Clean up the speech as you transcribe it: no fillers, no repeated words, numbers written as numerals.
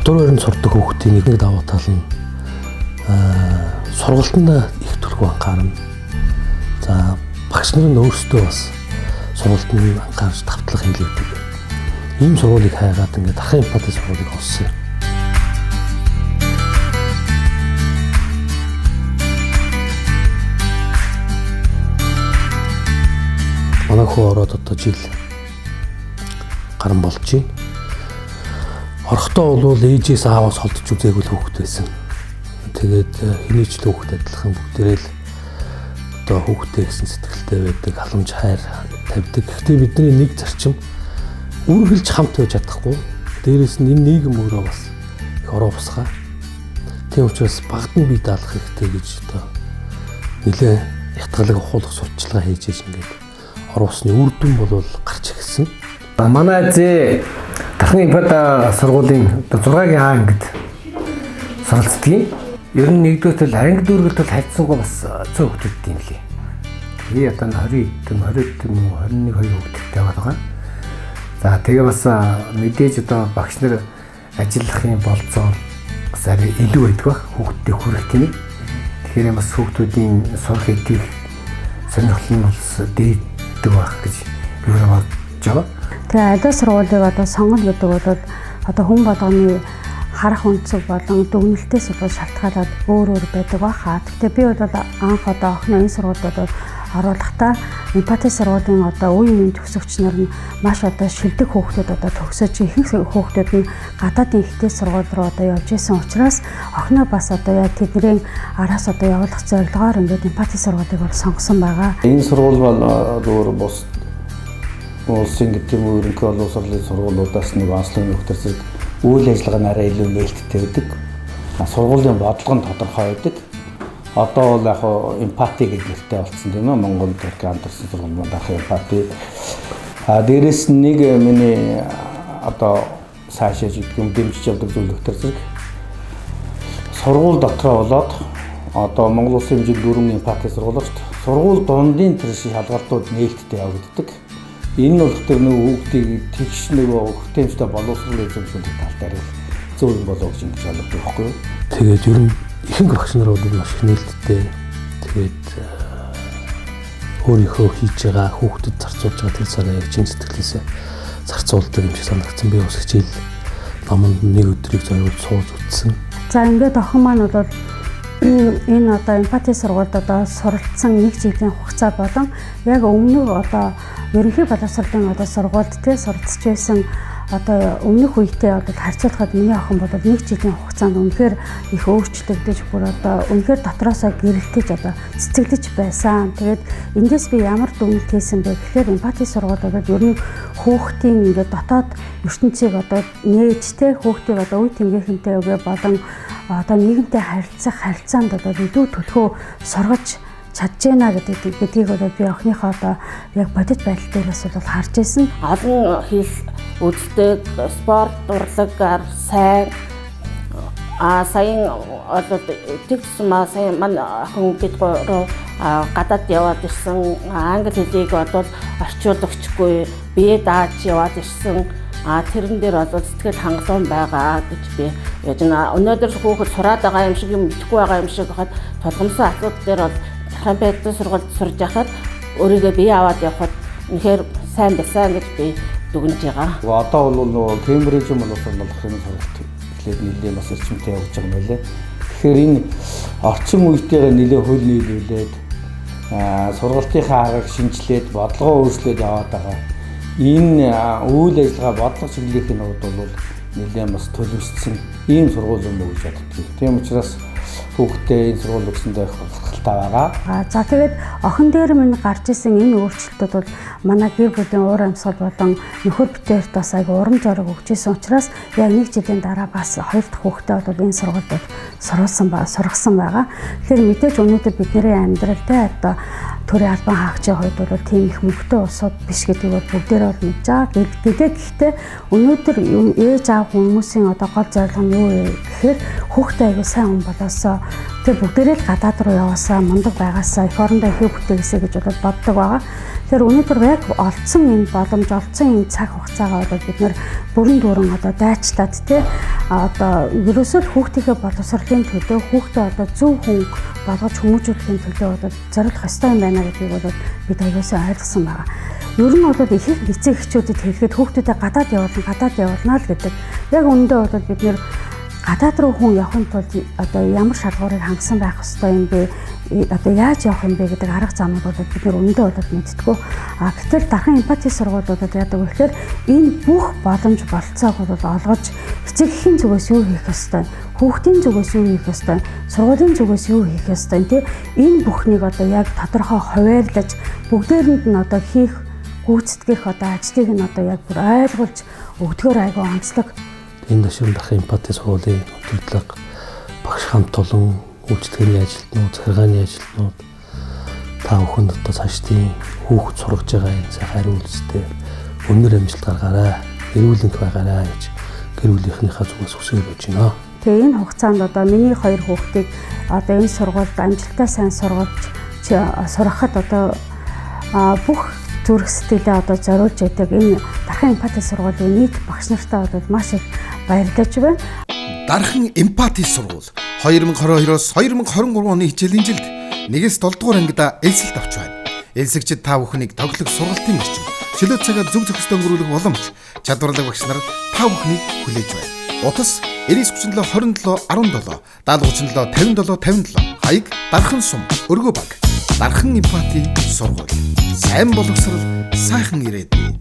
дотор байранд сурдаг хүүхдийн нэг давуу тал нь сургалтанд их төлөв анхаарна. За багш нарын өөрсдөө бас сургалтанд анхаарч давтлах хийлэгдэг. Ийм сургуулийг хайгаад ингээд дахин эмпати сургуулийг олсон. Манай хүү ороод одоо жил гарan болж байна. Орохдоо бол ээжээс ааваас холдож үзээгүй л хүүхэд байсан. Тэгээд хэний ч л хүүхэд адилхан бүгдээрээ л одоо хүүхдээ гэсэн сэтгэлтэй байдаг, халамж хайр тавьдаг. Гэхдээ бидний нэг зарчим үргэлж хамт байж чадахгүй. Дээрээс нь энэ нийгэм өөрөө бас их ороо босгоо. Тийм учраас багад нь бие даалгах хэрэгтэй гэж одоо нэлээ ятгалаг ухуулах сурталчилгаа хийж ингээд ороо усны үр дүн бол гарч ирсэн. Манай зээ дахин эмпати сургуулийн 6-гийн А ангид суралцдаг. Ер нь нэгдүгээр анги дүүргэлт бол хайцсангүй бас цөөн хөлтөд юм лээ. Би одоо 20 21 2 хөлтөдтэй байгаа. За тэгээ бас мэдээж одоо багш нар ажиллахын болцоо бас арай илүү байдаг ба хүүхдтэй хүрэх тийм. Тэгэхээр бас хүүхдүүдийн сурах эдгэх сонирхол нь бас дээддэг байх гэж би бодож байгаа. Тэгээ аливаа сургуулийг одоо сонгоно гэдэг бол одоо хүн болгоны харах өнцөг болон дүгнэлтээс бол шалтгаалаад өөр байдаг баха. Гэхдээ би бол анх одоо охин энэ сургуулиудад оруулахдаа эмпати сургуулийн одоо үеийн төгсөгч нар нь маш одоо шилдэг хүүхдүүд одоо төгсөж ихэнх хүүхдүүд нь гадаадын ихтэй сургууль руу одоо явж исэн учраас охиноо бас одоо яг тэдний араас одоо явуулах зорилгоор ингээд эмпати сургуулийг бол сонгосон байгаа. Энэ сургууль бол өөр бус улсын гэдэг нь ерөнхий олон улсын сургуулиудаас нэг онцлог нөхцөл зэрэг үйл ажиллагаа нь арай илүү нээлттэй байдаг. Сургуулийн бодлого нь тодорхой байдаг. Одоо бол яг эмпати гэдэг нэртэй болсон тийм ээ. Монгол төрк хамтарсан сургууль маань дахин эмпати. Дээрээс нэг миний одоо цаашаа дэмжиж явдаг зүйл нөхцөл зэрэг сургууль дотроо болоод одоо Монгол улсын хэмжээнд 4 эмпати сургууль шүү дээ. Сургууль дундын тэр шалгалтууд нээлттэй явагддаг. Энэ нь болох тэр нэг хүүхдийг тэгш нөгөө хөтөмжтэй боловсруулах эзэмшүүлэх талаар зөв юм болоо гэж ингэж ойлгодог байхгүй юу? Тэгээд ер нь ихэнх багш нар бол маш нээлттэй. Тэгээд өөрийнхөө хийж байгаа хүүхдэд зарцуулж байгаа тэр цагаа яг чин сэтгэлээсээ зарцуулдаг юм шиг санагдсан. Би бас хичээл номонд нэг өдрийг зориулж сууж үзсэн. За ингээд охин маань бол энэ одоо эмпати сургуульд одоо суралцсан нэг жилийн хугацаа болон яг өмнөх одоо ерөнхий боловсролын одоо сургуульд тэ суралцж байсан одоо өмнөх үетэй одоо харьцуулахад миний охин бол нэг жилийн хугацаанд үнэхээр их өөрчлөгдөж бүр одоо үнэхээр дотроосоо гэрэлтэж одоо цэцэглэж байсан. Тэгээд эндээс би ямар дүгнэлт хийсэн бэ гэхээр эмпати сургуулиудад ер нь хүүхдийн ингээд дотоод ертөнцийг одоо нээж тэ хүүхдийг одоо үе тэнгийнхэнтэй болон одоо нийгэмтэй харилцах харилцаанд одоо илүү төлхөө сургаж чадж байна гэдгийг бол би охиныхоо одоо яг бодит байдал дээрээс бол харж ирсэн. Олон хэл үздэг, спорт, урлагаар сайн саяын одоо тэгсэн маа саяын манай охин гэдгээр гадаад яваад ирсэн. Англи хэлийг одоо орчуулагчгүй бие дааж яваад ирсэн. Тэрэн дээр бол сэтгэл хангалуун байгаа гэж би яаж өнөөдөр хүүхэд сураад байгаа юм шиг юм итгэхгүй байгаа юм шиг хахад тулгамсан асуудал дээр бол эмпати сургуульд сурж байхад өөрийгөө бие аваад явхад үнэхээр сайн байсан гэж би дүгнэж байгаа. Одоо бол нөгөө Кембриж юм болох юм сургалт эхлээд нэлээд бас эрчимтэй явж байгаа юм байлээ. Тэгэхээр энэ орчин үетэйгээ нэлээд хөл нийлүүлээд сургалтынхаа аргыг шинжилээд бодлогоо өөрчлөөд яваад байгаа. Энэ үйл ажиллагаа бодлого чиглэлийн хувьд бол нэлээд бас төлөвшсөн ийм сургууль юм уу гэж боддог. Тийм учраас хүүхдээ энэ сургууль өгсөндөө их баталгаатай байгаа. За тэгээд охин дээр минь гарч исэн энэ өөрчлөлтүүд бол манай гэр бүлийн уур амьсгал болон нөхөр бүтээрт бас айгүй урам зориг өгч исэн учраас яг нэг жилийн дараа бас хоёр дахь хүүхдээ бол энэ сургуульд сургасан байгаа. Тэгэхээр мэдээж өнөөдөр бидний амьдрал тэ одоо төрийн албан хаагчийн хувьд бол тийм их мөнгөтэй улсууд биш гэдгийг бол бүгдээрээ бол мэдж байгаа. Гэхдээ өнөөдөр ээж аав хүмүүсийн одоо гол зорилго нь юу вэ гэхээр хүүхдээ аягүй сайн хүн болоосоо тэр бүгдээрээ л гадаад руу яваасаа мундаг байгаасаа эх орондоо ихийг бүтээгээсэй гэж бол боддог байгаа. Тэгэхээр өнөөдөр яг олдсон энэ боломж, олдсон энэ цаг хугацаагаа одоо бид нэр бүрэн дүүрэн одоо дайчлаад одоо ерөөсөө л хүүхдийнхээ боловсролын төлөө хүүхдээ одоо зөв хүн болгож хүмүүжүүлэхийн төлөө одоо зориулах ёстой юм байна гэдгийг бол бид аягаасаа ойлгосон байгаа. Ер нь бол ихэнх эцэг эхчүүдэд хэлэхэд хүүхдүүдэд гадаад явуулна л гэдэг. Яг үүндээ бол бид нэр гадаад руу хүн явахын тулд одоо ямар шалгуурыг хангасан байх ёстой юм бэ? Одоо яаж явах юм бэ гэдэг арга замыг бол бид нэр өндөө бол мэдтгүү. Гэтэл дархан эмпати сургуулиудад яадаг вэ гэхээр энэ бүх боломж болцоог бол олгож эцэгхийн зүгээс юу хийх ёстой, хүүхдийн зүгээс юу хийх ёстой, сургуулийн зүгээс юу хийх ёстой тий энэ бүхнийг одоо яг тодорхой хуваарлаж бүгдээрэнд нь одоо хийх гүйцэтгэх одоо ажлыг нь одоо яг бүр ойлгуулж өгдгөр айгүй онцлог. Энэ дэшүүн дархан эмпати сургуулийн хөтөлбөр багш хамт олон үйлчлэгээний ажилтнууд, захиргааны ажилтнууд та бүхэнд одоо цаашдын хүүхд сургаж байгаа энэ хариу үйлстэй өнөр амжилт гаргаарай, эрүүлэнх байгаарай гэж гэр бүлийнхнийхээ зүгээс хүсэж байж байна. Тэгээ энэ хугацаанд одоо миний 2 хүүхдийг одоо энэ сургуульд амжилттай сайн сургуулж сурахад одоо бүх зүрх сэтгэлээ одоо зориулж яадаг энэ дархан эмпати сургуулийн нийт багш нартай бол маш их баярлаж байна. Дархан эмпати сургууль 2022-оос 2023 оны хичээлийн жилд 1-7 дугаар ангида элсэлт авч байна. Элсэгчид та бүхнийг тоглох сургалтын орчин, чөлөө цагаар зөв зохистой өнгөрүүлэх боломж, чадварлаг багш нар та бүхнийг хүлээж байна. Утас 9937 27 1737 57 57 хаяг Дархан сум өргөө баг. Дархан эмпати сургууль. Сайн боловсрал сайхан ирээдүй.